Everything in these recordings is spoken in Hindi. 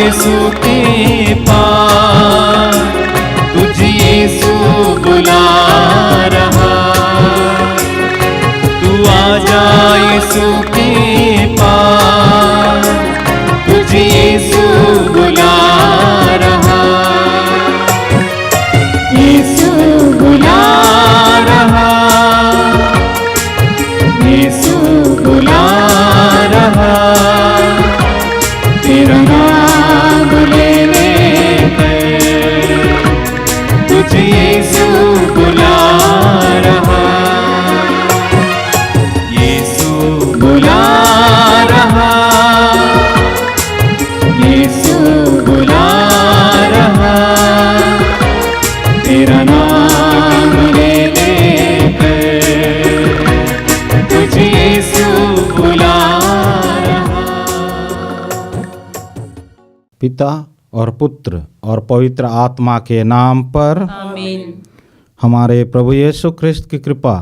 यीशु के पार, तुझ यीशु बुला रहा। तू आजा यीशु के पार, तुझ यीशु बुला रहा। यीशु बुला रहा, यीशु बुला रहा। तेरा नाम लेने पर तुझे यीशु बुला रहा। यीशु बुला रहा, यीशु बुला रहा। तेरा नाम लेने पर तुझे यीशु बुला रहा। पिता और पुत्र और पवित्र आत्मा के नाम पर आमीन। हमारे प्रभु यीशु ख्रिस्त की कृपा,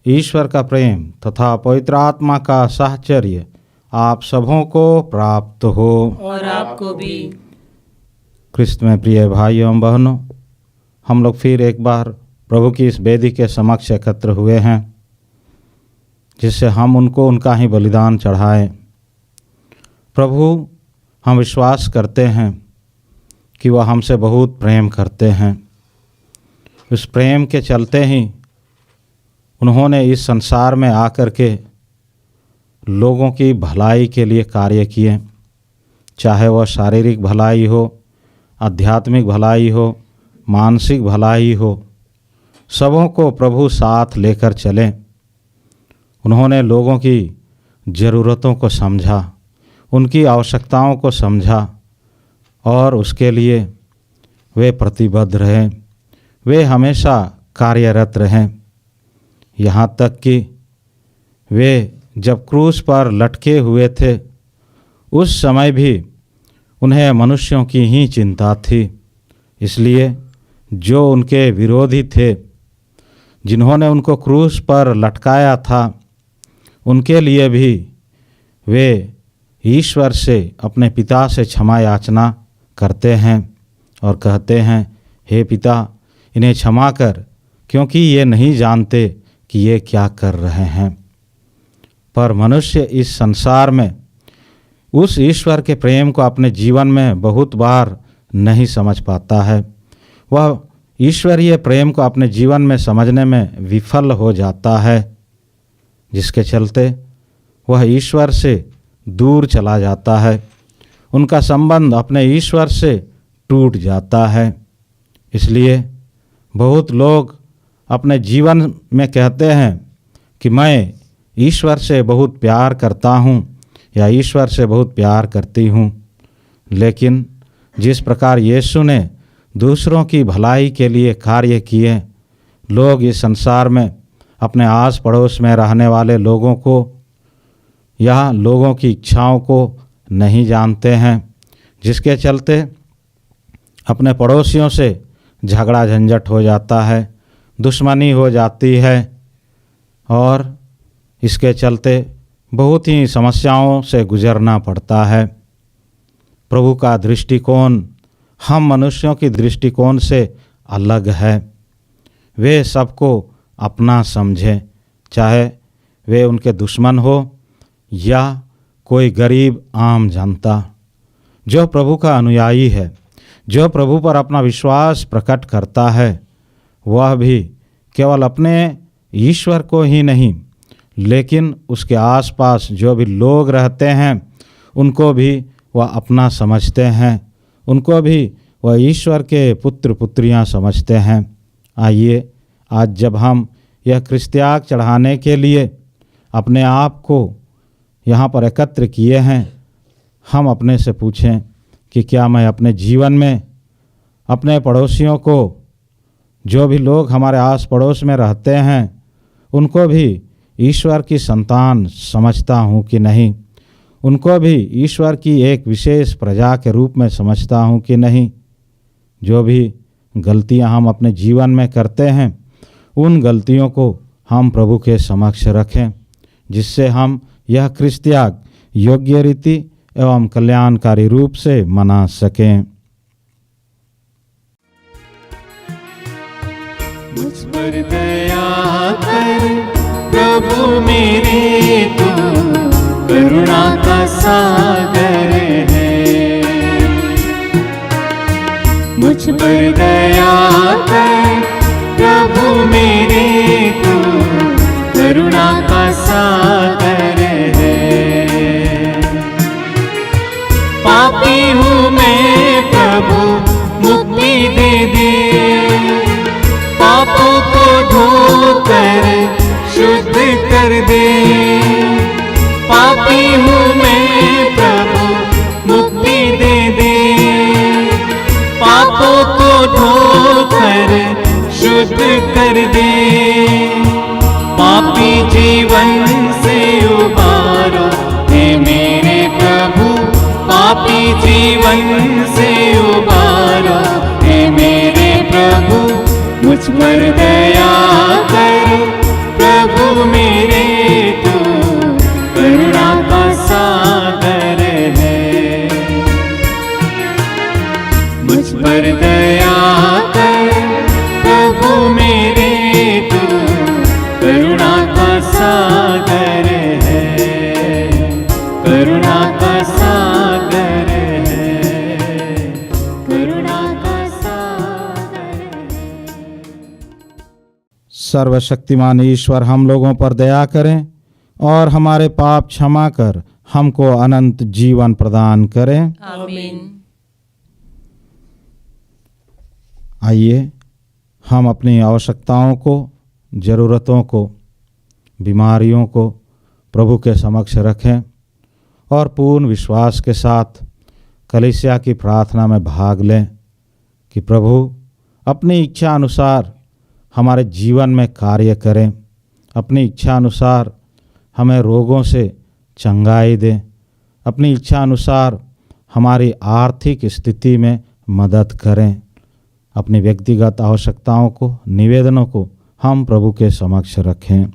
ईश्वर का प्रेम तथा पवित्र आत्मा का साहचर्य आप सबों को प्राप्त हो। और आपको भी। ख्रिस्त में प्रिय भाइयों एवं बहनों, हम लोग फिर एक बार प्रभु की इस वेदी के समक्ष एकत्र हुए हैं, जिससे हम उनको उनका ही बलिदान चढ़ाएं। प्रभु, हम विश्वास करते हैं कि वह हमसे बहुत प्रेम करते हैं। उस प्रेम के चलते ही उन्होंने इस संसार में आकर के लोगों की भलाई के लिए कार्य किए, चाहे वह शारीरिक भलाई हो, आध्यात्मिक भलाई हो, मानसिक भलाई हो, सबों को प्रभु साथ लेकर चले। उन्होंने लोगों की ज़रूरतों को समझा, उनकी आवश्यकताओं को समझा और उसके लिए वे प्रतिबद्ध रहे। वे हमेशा कार्यरत रहें, यहाँ तक कि वे जब क्रूस पर लटके हुए थे उस समय भी उन्हें मनुष्यों की ही चिंता थी। इसलिए जो उनके विरोधी थे, जिन्होंने उनको क्रूस पर लटकाया था, उनके लिए भी वे ईश्वर से, अपने पिता से क्षमा याचना करते हैं और कहते हैं, हे पिता, इन्हें क्षमा कर, क्योंकि ये नहीं जानते कि ये क्या कर रहे हैं। पर मनुष्य इस संसार में उस ईश्वर के प्रेम को अपने जीवन में बहुत बार नहीं समझ पाता है। वह ईश्वरीय प्रेम को अपने जीवन में समझने में विफल हो जाता है, जिसके चलते वह ईश्वर से दूर चला जाता है। उनका संबंध अपने ईश्वर से टूट जाता है। इसलिए बहुत लोग अपने जीवन में कहते हैं कि मैं ईश्वर से बहुत प्यार करता हूँ या ईश्वर से बहुत प्यार करती हूँ, लेकिन जिस प्रकार यीशु ने दूसरों की भलाई के लिए कार्य किए, लोग इस संसार में अपने आस पड़ोस में रहने वाले लोगों को या लोगों की इच्छाओं को नहीं जानते हैं, जिसके चलते अपने पड़ोसियों से झगड़ा झंझट हो जाता है, दुश्मनी हो जाती है और इसके चलते बहुत ही समस्याओं से गुजरना पड़ता है। प्रभु का दृष्टिकोण हम मनुष्यों की दृष्टिकोण से अलग है। वे सबको अपना समझें, चाहे वे उनके दुश्मन हो या कोई गरीब आम जनता। जो प्रभु का अनुयायी है, जो प्रभु पर अपना विश्वास प्रकट करता है, वह भी केवल अपने ईश्वर को ही नहीं, लेकिन उसके आसपास जो भी लोग रहते हैं उनको भी वह अपना समझते हैं, उनको भी वह ईश्वर के पुत्र पुत्रियां समझते हैं। आइए आज जब हम यह क्रिस्त्याग चढ़ाने के लिए अपने आप को यहाँ पर एकत्र किए हैं, हम अपने से पूछें कि क्या मैं अपने जीवन में अपने पड़ोसियों को, जो भी लोग हमारे आस पड़ोस में रहते हैं, उनको भी ईश्वर की संतान समझता हूँ कि नहीं, उनको भी ईश्वर की एक विशेष प्रजा के रूप में समझता हूँ कि नहीं। जो भी गलतियाँ हम अपने जीवन में करते हैं, उन गलतियों को हम प्रभु के समक्ष रखें, जिससे हम यह क्रिस्त्याग योग्य रीति एवं कल्याणकारी रूप से मना सकें। मुझ पर दया कर प्रभु मेरे, तू करुणा का सागर है। मुझ पर दया कर प्रभु मेरे, तू करुणा का सागर है। पापी हूँ मैं प्रभु, मुक्ति दे दे, पापों को धोकर शुद्ध कर दे। पापी हूँ मैं प्रभु, मुक्ति दे दे, पापों को धोकर शुद्ध कर दे। पापी जीवन से उबारो हे मेरे प्रभु, पापी जीवन से उबारो हे मेरे प्रभु। मुझ पर दया करो प्रभु मेरे, तू करुणा का सागर है। मुझ पर दया कर प्रभु मेरे, तू करुणा का सागर है। करुणा का सागर है, करुणा का सागर है। सर्वशक्तिमान ईश्वर हम लोगों पर दया करें और हमारे पाप क्षमा कर हमको अनंत जीवन प्रदान करें। आमीन। आइए हम अपनी आवश्यकताओं को, ज़रूरतों को, बीमारियों को प्रभु के समक्ष रखें और पूर्ण विश्वास के साथ कलीसिया की प्रार्थना में भाग लें कि प्रभु अपनी इच्छा अनुसार हमारे जीवन में कार्य करें, अपनी इच्छा अनुसार हमें रोगों से चंगाई दें, अपनी इच्छा अनुसार हमारी आर्थिक स्थिति में मदद करें। अपनी व्यक्तिगत आवश्यकताओं को, निवेदनों को हम प्रभु के समक्ष रखें।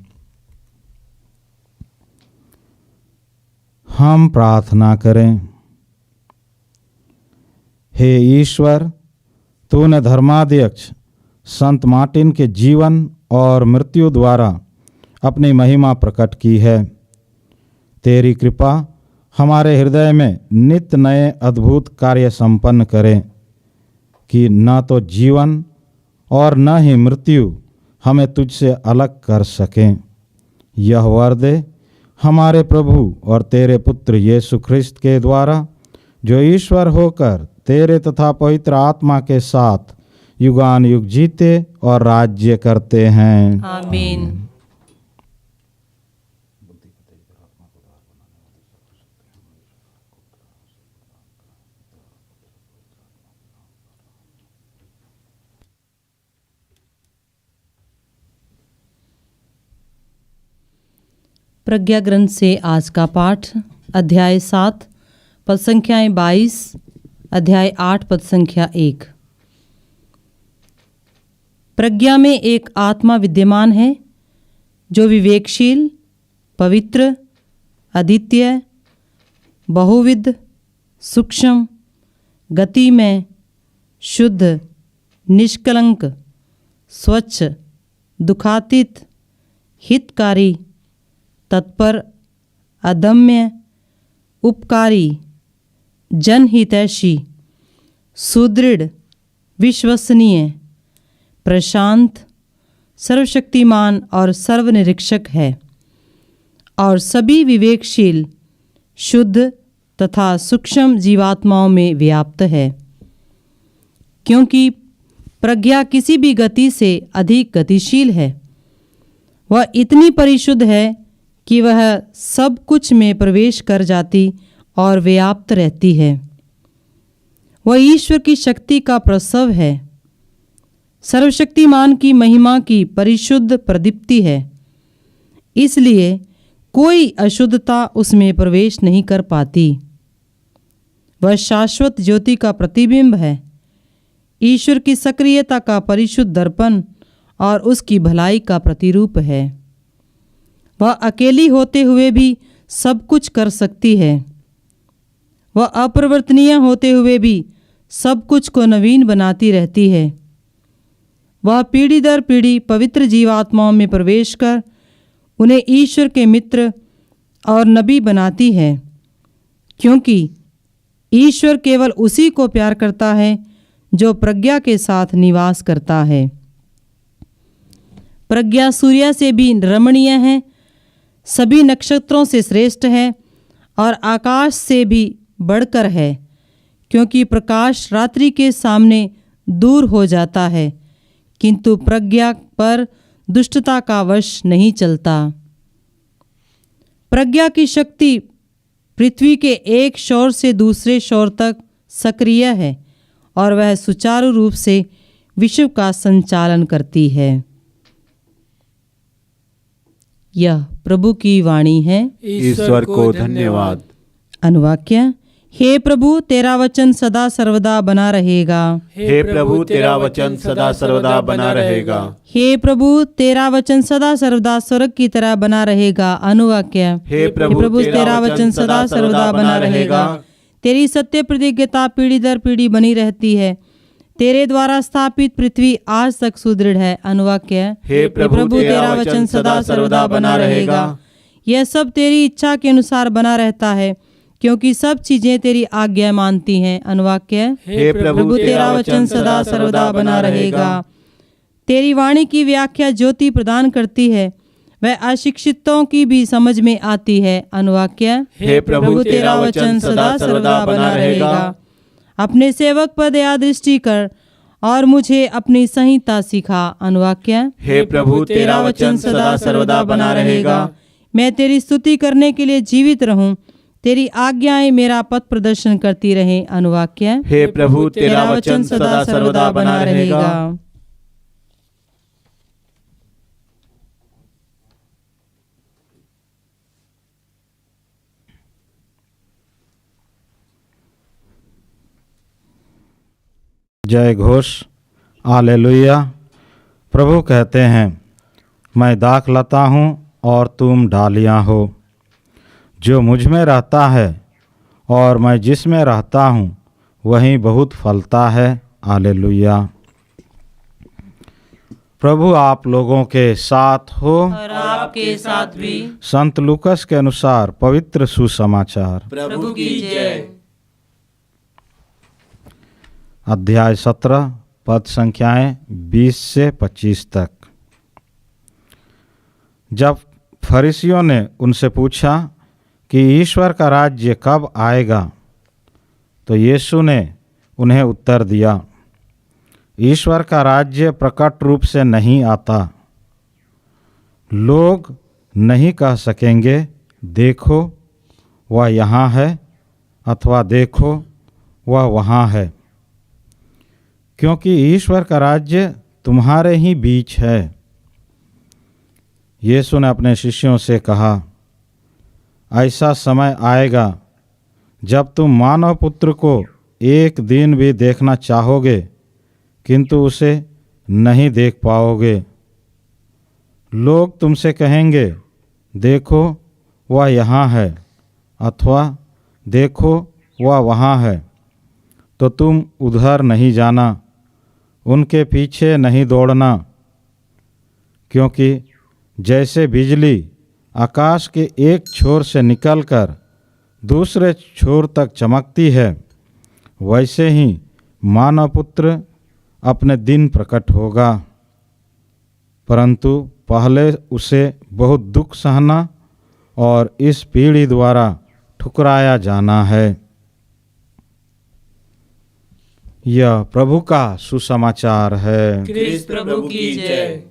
हम प्रार्थना करें। हे ईश्वर, तूने धर्माध्यक्ष संत मार्टिन के जीवन और मृत्यु द्वारा अपनी महिमा प्रकट की है। तेरी कृपा हमारे हृदय में नित्य नए अद्भुत कार्य संपन्न करें कि न तो जीवन और न ही मृत्यु हमें तुझसे अलग कर सकें। यह वर दे हमारे प्रभु और तेरे पुत्र यीशु ख्रिस्त के द्वारा, जो ईश्वर होकर तेरे तथा पवित्र आत्मा के साथ युगान युग जीते और राज्य करते हैं। आमीन। प्रज्ञा ग्रंथ से आज का पाठ, अध्याय 7 पद संख्याएं 22, अध्याय 8 पद संख्या 1। प्रज्ञा में एक आत्मा विद्यमान है जो विवेकशील, पवित्र, अद्वितीय, बहुविध, सूक्ष्म, गतिमय, शुद्ध, निष्कलंक, स्वच्छ, दुखातीत, हितकारी, तत्पर, अदम्य, उपकारी, जनहितैषी, सुदृढ़, विश्वसनीय, प्रशांत, सर्वशक्तिमान और सर्वनिरीक्षक है और सभी विवेकशील, शुद्ध तथा सूक्ष्म जीवात्माओं में व्याप्त है। क्योंकि प्रज्ञा किसी भी गति से अधिक गतिशील है, वह इतनी परिशुद्ध है कि वह सब कुछ में प्रवेश कर जाती और व्याप्त रहती है। वह ईश्वर की शक्ति का प्रसव है, सर्वशक्तिमान की महिमा की परिशुद्ध प्रदीप्ति है। इसलिए कोई अशुद्धता उसमें प्रवेश नहीं कर पाती। वह शाश्वत ज्योति का प्रतिबिंब है, ईश्वर की सक्रियता का परिशुद्ध दर्पण और उसकी भलाई का प्रतिरूप है। वह अकेली होते हुए भी सब कुछ कर सकती है। वह अपरिवर्तनीय होते हुए भी सब कुछ को नवीन बनाती रहती है। वह पीढ़ी दर पीढ़ी पवित्र जीवात्माओं में प्रवेश कर उन्हें ईश्वर के मित्र और नबी बनाती है, क्योंकि ईश्वर केवल उसी को प्यार करता है जो प्रज्ञा के साथ निवास करता है। प्रज्ञा सूर्य से भी रमणीय है, सभी नक्षत्रों से श्रेष्ठ है और आकाश से भी बढ़कर है, क्योंकि प्रकाश रात्रि के सामने दूर हो जाता है, किंतु प्रज्ञा पर दुष्टता का वश नहीं चलता। प्रज्ञा की शक्ति पृथ्वी के एक शोर से दूसरे शोर तक सक्रिय है और वह सुचारू रूप से विश्व का संचालन करती है। यह प्रभु की वाणी है। ईश्वर को धन्यवाद। अनुवाक्य। हे प्रभु, तेरा वचन सदा सर्वदा बना रहेगा। हे प्रभु, तेरा वचन सदा सर्वदा बना रहेगा। हे प्रभु, तेरा वचन सदा सर्वदा स्वर्ग की तरह बना रहेगा। अनुवाक्य। हे प्रभु, तेरा वचन सदा सर्वदा बना रहेगा। तेरी सत्य प्रतिज्ञता पीढ़ी दर पीढ़ी बनी रहती है। तेरे द्वारा स्थापित पृथ्वी आज तक सुदृढ़ है। अनुवाक्य। हे प्रभु, तेरा वचन सदा सर्वदा बना रहेगा। यह सब तेरी इच्छा के अनुसार बना रहता है, क्योंकि सब चीजें तेरी आज्ञा मानती हैं। अनुवाक्य। हे प्रभु, तेरा वचन सदा सर्वदा बना रहेगा। तेरी वाणी की व्याख्या ज्योति प्रदान करती है, वह अशिक्षितों की भी समझ में आती है। अनुवाक्य। हे प्रभु, तेरा वचन सदा सर्वदा बना रहेगा। अपने सेवक पर दया दृष्टि कर और मुझे अपनी संहिता सिखा। अनुवाक्य। हे प्रभु, तेरा वचन सदा सर्वदा बना रहेगा। मैं तेरी स्तुति करने के लिए जीवित रहूं, तेरी आज्ञाएं मेरा पथ प्रदर्शन करती रहें। अनुवाक्य। हे प्रभु, तेरा वचन सदा सर्वदा बना रहेगा। जय घोष। हालेलुया। प्रभु कहते हैं, मैं दाखलता हूँ और तुम डालियाँ हो। जो मुझ में रहता है और मैं जिसमें रहता हूँ वहीं बहुत फलता है। हालेलुया। प्रभु आप लोगों के साथ हो और आपके साथ भी। संत लूकस के अनुसार पवित्र सुसमाचार। प्रभु की जय। अध्याय 17 पद संख्याएं 20 से 25 तक। जब फरीसियों ने उनसे पूछा कि ईश्वर का राज्य कब आएगा, तो यीशु ने उन्हें उत्तर दिया, ईश्वर का राज्य प्रकट रूप से नहीं आता। लोग नहीं कह सकेंगे देखो वह यहाँ है, अथवा देखो वह वहाँ है, क्योंकि ईश्वर का राज्य तुम्हारे ही बीच है। यीशु ने अपने शिष्यों से कहा, ऐसा समय आएगा जब तुम मानव पुत्र को एक दिन भी देखना चाहोगे, किंतु उसे नहीं देख पाओगे। लोग तुमसे कहेंगे देखो वह यहाँ है, अथवा देखो वह वहाँ है, तो तुम उधर नहीं जाना, उनके पीछे नहीं दौड़ना। क्योंकि जैसे बिजली आकाश के एक छोर से निकलकर दूसरे छोर तक चमकती है, वैसे ही मानव पुत्र अपने दिन प्रकट होगा। परंतु पहले उसे बहुत दुख सहना और इस पीढ़ी द्वारा ठुकराया जाना है। यह प्रभु का सुसमाचार है। क्रिस्त प्रभु की जय।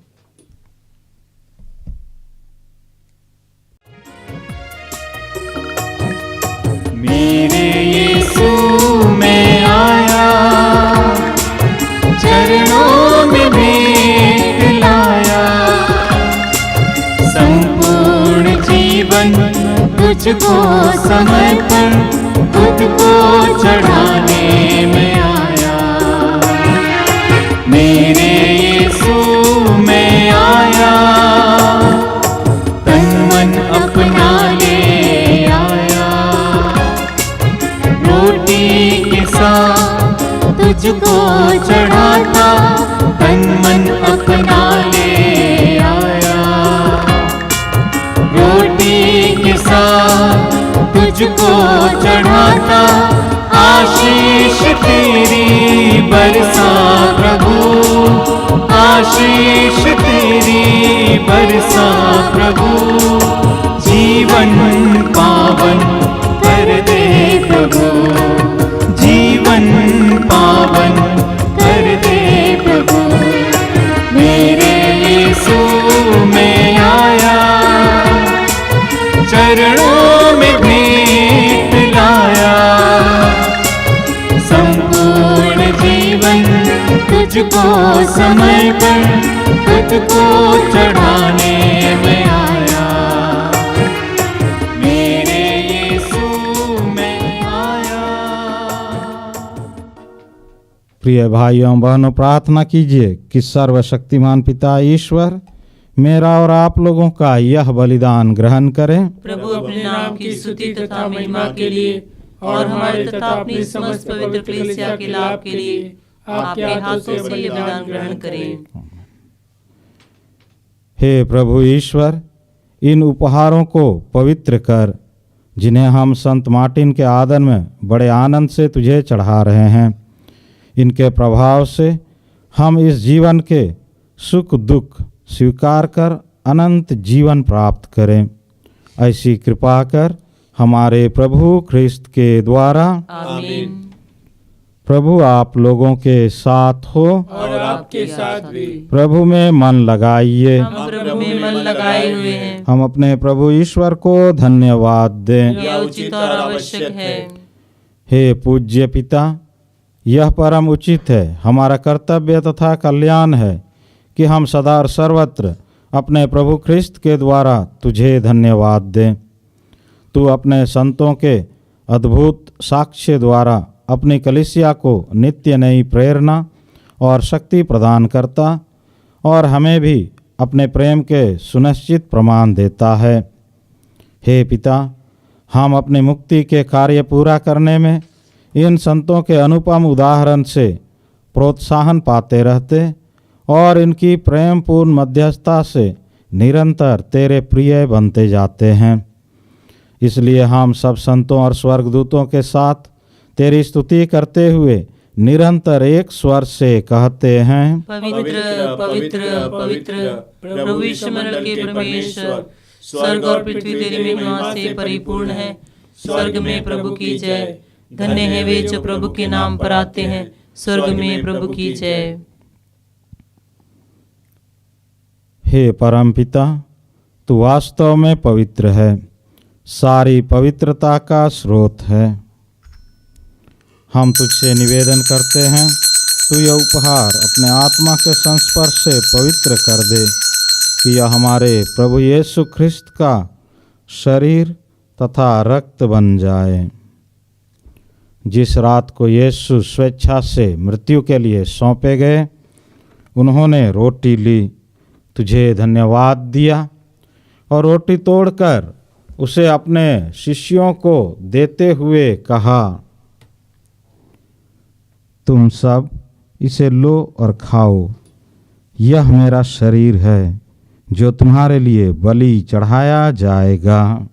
मेरे यीशु में आया, चरणों में भेंट लाया, संपूर्ण जीवन तुझको समर्पण खुद को चढ़ाने में आया। मेरे यीशु में आया, तन मन अपना ले आया, तुझको चढ़ाता, तन मन अपना ले आया। रोटी के साथ तुझको चढ़ाता, आशीष तेरी बरसा प्रभु, आशीष तेरी बरसा प्रभु। जीवन पावन कर दे प्रभु, जीवन पावन कर दे प्रभु। मेरे यीशु में आया, चरणों में भेंट लाया। संपूर्ण जीवन तुझको समय पर, तुझको चढ़ाने में आया। मेरे यीशु में आया। प्रिय भाइयों बहनों, प्रार्थना कीजिए कि सर्वशक्तिमान पिता ईश्वर मेरा और आप लोगों का यह बलिदान ग्रहण करें। प्रभु अपने नाम की स्तुति तथा महिमा के लिए और हमारे तथा अपनी समस्त पवित्र कलीसिया के लाभ के लिए आपके हाथों से ये बलिदान ग्रहण करें। हे प्रभु ईश्वर, इन उपहारों को पवित्र कर, जिन्हें हम संत मार्टिन के आदर में बड़े आनंद से तुझे चढ़ा रहे हैं। इनके प्रभाव से हम इस जीवन के सुख दुख स्वीकार कर अनंत जीवन प्राप्त करें। ऐसी कृपा कर हमारे प्रभु ख्रिस्त के द्वारा। आमीन। प्रभु आप लोगों के साथ हो और आपके साथ भी। प्रभु में मन लगाइए। हम प्रभु में मन लगाए हुए हैं। हम अपने प्रभु ईश्वर को धन्यवाद दें। यह उचित और आवश्यक है। हे पूज्य पिता, यह परम उचित है, हमारा कर्तव्य तथा कल्याण है कि हम सदा और सर्वत्र अपने प्रभु ख्रिस्त के द्वारा तुझे धन्यवाद दें। तू अपने संतों के अद्भुत साक्ष्य द्वारा अपनी कलीसिया को नित्य नई प्रेरणा और शक्ति प्रदान करता और हमें भी अपने प्रेम के सुनिश्चित प्रमाण देता है। हे पिता, हम अपनी मुक्ति के कार्य पूरा करने में इन संतों के अनुपम उदाहरण से प्रोत्साहन पाते रहते और इनकी प्रेमपूर्ण मध्यस्थता से निरंतर तेरे प्रिय बनते जाते हैं। इसलिए हम सब संतों और स्वर्गदूतों के साथ तेरी स्तुति करते हुए निरंतर एक स्वर से कहते हैं, पवित्र पवित्र पवित्र प्रभु विश्वमंडल के परमेश्वर, स्वर्ग और पृथ्वी तेरी महिमा से परिपूर्ण है। स्वर्ग में प्रभु की जय। धन्य है वे जो प्रभु के नाम पर आते हैं। स्वर्ग में प्रभु की जय। हे परम पिता, तू वास्तव में पवित्र है, सारी पवित्रता का स्रोत है। हम तुझसे निवेदन करते हैं, तू यह उपहार अपने आत्मा के संस्पर्श से पवित्र कर दे कि यह हमारे प्रभु यीशु ख्रिस्त का शरीर तथा रक्त बन जाए। जिस रात को यीशु स्वेच्छा से मृत्यु के लिए सौंपे गए, उन्होंने रोटी ली, तुझे धन्यवाद दिया और रोटी तोड़कर उसे अपने शिष्यों को देते हुए कहा, तुम सब इसे लो और खाओ, यह मेरा शरीर है जो तुम्हारे लिए बलि चढ़ाया जाएगा।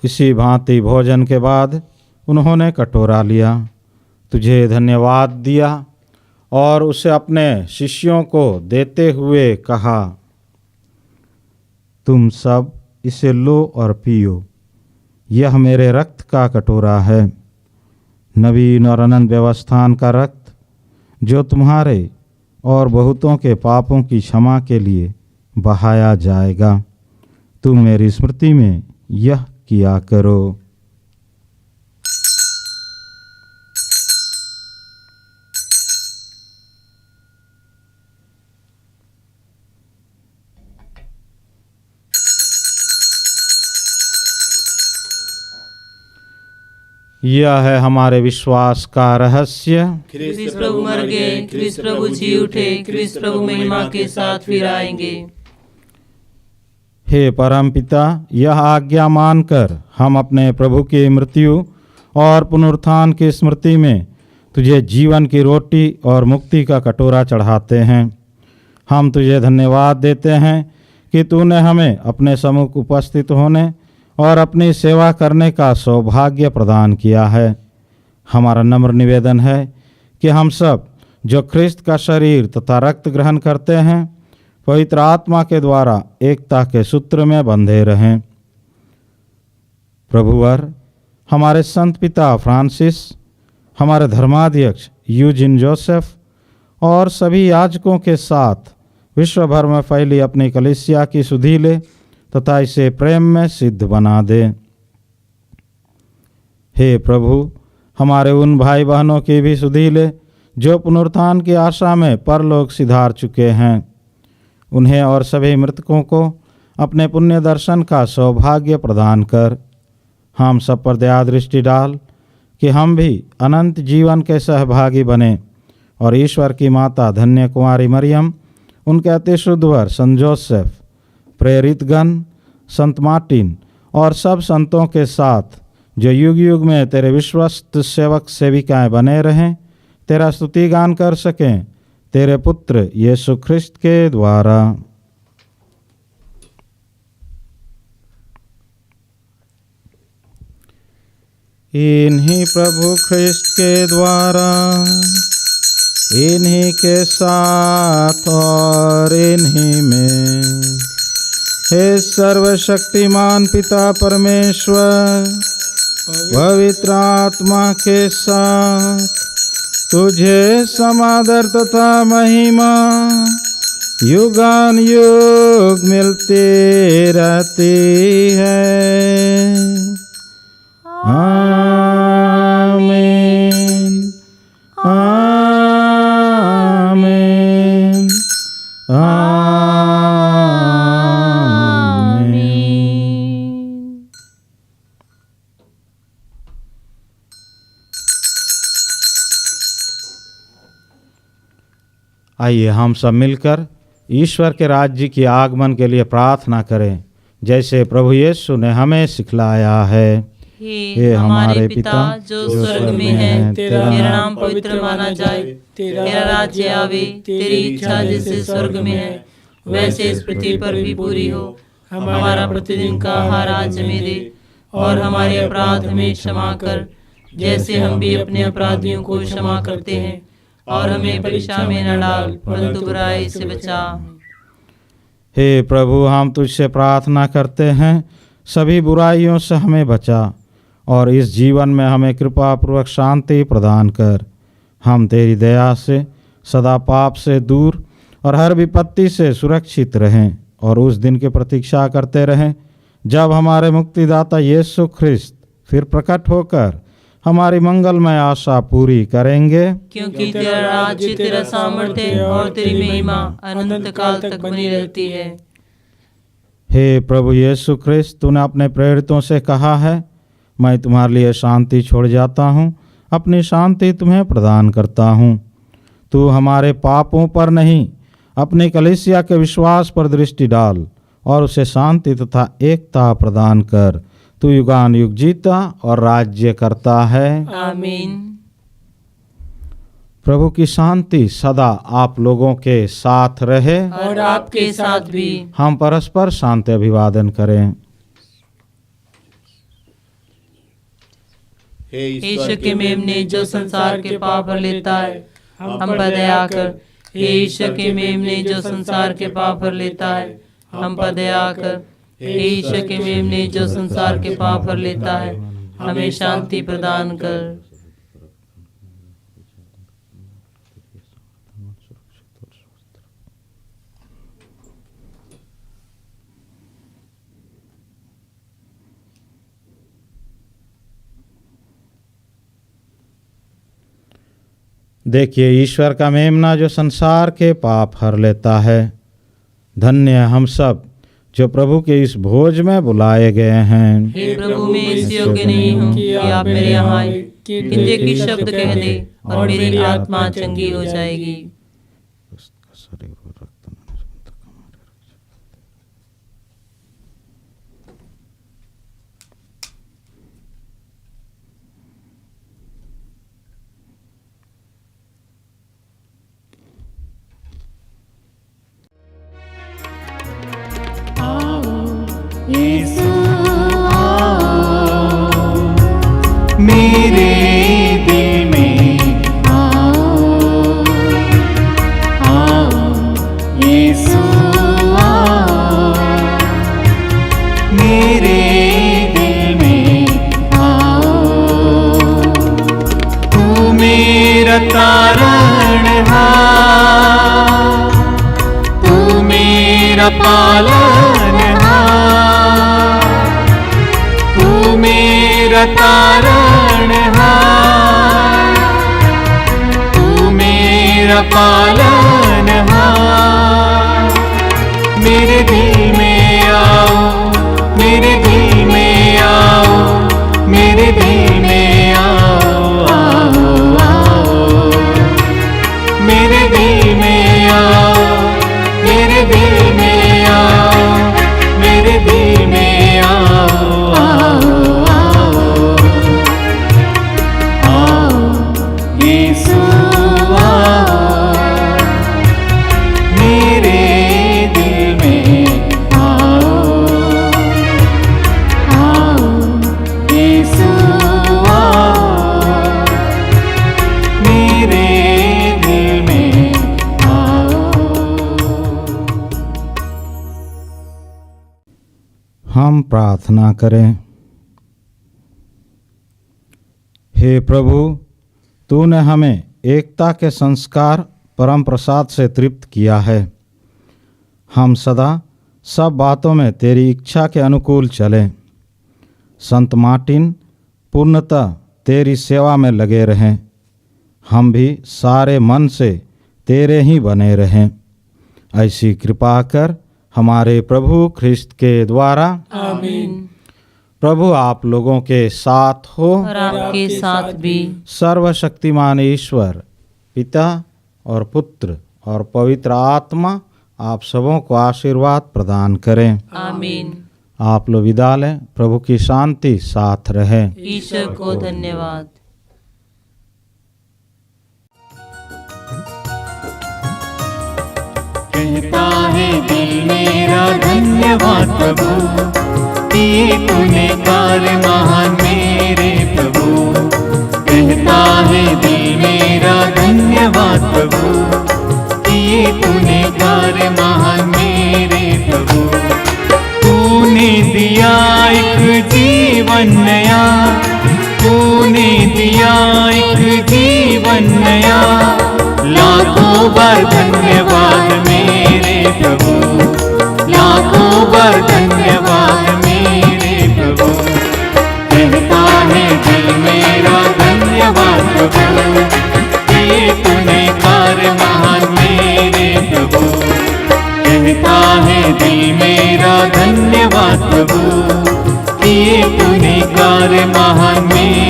इसी भांति भोजन के बाद उन्होंने कटोरा लिया, तुझे धन्यवाद दिया और उसे अपने शिष्यों को देते हुए कहा, तुम सब इसे लो और पियो, यह मेरे रक्त का कटोरा है, नवीन और अनंत व्यवस्थान का रक्त, जो तुम्हारे और बहुतों के पापों की क्षमा के लिए बहाया जाएगा। तुम मेरी स्मृति में यह किया करो। यह है हमारे विश्वास का रहस्य। ख्रिस्त प्रभु मर गए, ख्रिस्त प्रभु जी उठे, ख्रिस्त प्रभु महिमा के साथ फिर आएंगे। हे परमपिता, यह आज्ञा मानकर हम अपने प्रभु की मृत्यु और पुनरुत्थान की स्मृति में तुझे जीवन की रोटी और मुक्ति का कटोरा चढ़ाते हैं। हम तुझे धन्यवाद देते हैं कि तूने हमें अपने सम्मुख उपस्थित होने और अपनी सेवा करने का सौभाग्य प्रदान किया है। हमारा नम्र निवेदन है कि हम सब जो ख्रिस्त का शरीर तथा रक्त ग्रहण करते हैं, पवित्र आत्मा के द्वारा एकता के सूत्र में बंधे रहें। प्रभुवर, हमारे संत पिता फ्रांसिस, हमारे धर्माध्यक्ष यूजिन जोसेफ और सभी याजकों के साथ विश्व भर में फैली अपनी कलीसिया की सुधि ले तथा इसे प्रेम में सिद्ध बना दे। हे प्रभु, हमारे उन भाई बहनों की भी सुधि ले जो पुनरुत्थान की आशा में परलोक सिधार चुके हैं। उन्हें और सभी मृतकों को अपने पुण्य दर्शन का सौभाग्य प्रदान कर। हम सब पर दया दृष्टि डाल कि हम भी अनंत जीवन के सहभागी बने और ईश्वर की माता धन्य कुमारी मरियम, उनके अति शुद्ध वर संत जोसेफ, प्रेरितगण, संत मार्टिन और सब संतों के साथ जो युग युग में तेरे विश्वस्त सेवक सेविकाएं बने रहें, तेरा स्तुति गान कर सकें, तेरे पुत्र यीशु ख्रिस्त के द्वारा। इन्हीं प्रभु ख्रिस्त के द्वारा, इन्हीं के साथ और इन्हीं में, हे सर्वशक्तिमान पिता परमेश्वर, पवित्र आत्मा के साथ तुझे समादर तथा महिमा युगान युग मिलती रहती है। आमीन, आमीन, आमीन। आइए हम सब मिलकर ईश्वर के राज्य की आगमन के लिए प्रार्थना करें, जैसे प्रभु यीशु ने हमें सिखलाया है। हे हमारे पिता जो स्वर्ग में है, तेरा नाम पवित्र माना जाए, तेरा राज्य आवे, तेरी इच्छा जैसे स्वर्ग में है वैसे इस पृथ्वी पर भी पूरी हो। हमारा प्रतिदिन का आहार आज हमें दे, और हमारे अपराध हमें क्षमा कर, जैसे हम भी अपने अपराधियों को क्षमा करते हैं, और हमें परीक्षा में न डाल, परंतु बुराई से बचा। हे प्रभु, हम तुझसे प्रार्थना करते हैं, सभी बुराइयों से हमें बचा और इस जीवन में हमें कृपा पूर्वक शांति प्रदान कर। हम तेरी दया से सदा पाप से दूर और हर विपत्ति से सुरक्षित रहें, और उस दिन की प्रतीक्षा करते रहें जब हमारे मुक्तिदाता यीशु ख्रिस्त फिर प्रकट होकर हमारी मंगलमय आशा पूरी करेंगे। क्योंकि तेरा राज्य, तेरा सामर्थ्य और तेरी महिमा अनंत काल तक बनी रहती है। हे प्रभु यीशु ख्रिस्त, तूने अपने प्रेरितों से कहा है, मैं तुम्हारे लिए शांति छोड़ जाता हूँ, अपनी शांति तुम्हें प्रदान करता हूँ। तू हमारे पापों पर नहीं, अपनी कलीसिया के विश्वास पर दृष्टि डाल और उसे शांति तथा एकता प्रदान कर। तू युगान युग जीता और राज्य करता है। आमीन। प्रभु की शांति सदा आप लोगों के साथ रहे, और आपके साथ भी। हम परस्पर शांति अभिवादन करें। हे ईश्वर के मेमने जो संसार के पाप हर लेता है, हम पर दया कर। हे ईश्वर के मेमने जो संसार के पाप हर लेता है, हम पर दया कर। हे ईश्वर के मेमने जो संसार के पाप हर लेता है, हमें शांति प्रदान कर। देखिए ईश्वर का मेमना जो संसार के पाप हर लेता है। धन्य हम सब जो प्रभु के इस भोज में बुलाए गए हैं। हे प्रभु, मैं इस योग्य नहीं हूँ कि आप मेरे यहाँ आए, किंतु एक ही शब्द कह दे और मेरी आत्मा चंगी हो जाएगी। मेरे दिल में आओ, आओ यीशु आओ, मेरे दिल में आओ। तू मेरा तारणहार, तू मेरा पालनहार, तू मेरा तारणहार, तू मेरा पालनहार। मेरे दिल में आओ, मेरे दिल में आओ, मेरे दिल में आओ, आओ, आओ, मेरे दिल में आओ, मेरे दिल में आओ, मेरे दिल में आओ, आओ, आओ, यीशु आओ, मेरे दिल में आओ, आओ, यीशु आओ, मेरे दिल में आओ। हम प्रार्थना करें। हे प्रभु, तूने हमें एकता के संस्कार परम प्रसाद से तृप्त किया है। हम सदा सब बातों में तेरी इच्छा के अनुकूल चलें। संत मार्टिन पूर्णतः तेरी सेवा में लगे रहें। हम भी सारे मन से तेरे ही बने रहें। ऐसी कृपा कर हमारे प्रभु ख्रिस्त के द्वारा। आमीन। प्रभु आप लोगों के साथ हो। और आपके साथ भी। सर्वशक्तिमान ईश्वर पिता और पुत्र और पवित्र आत्मा आप सबों को आशीर्वाद प्रदान करें। आमीन। आप लोग विदा लें। प्रभु की शांति साथ रहे। ईश्वर को धन्यवाद। कहता है दिल मेरा धन्यवाद प्रभु, किए तूने कार्य महान मेरे प्रभु। कहता है दिल मेरा धन्यवाद प्रभु, किए तूने कार्य महान मेरे प्रभु। तूने दिया एक जीवन नया, तूने दिया एक जीवन नया। लाखों बार धन्यवाद मेरे प्रभु, लाखों बार धन्यवाद मेरे प्रभु। कहता है दिल मेरा धन्यवाद प्रभु, किए तूने कार्य महान मेरे प्रभु। कहता है दिल मेरा धन्यवाद प्रभु, किए तूने कार्य महान मेरे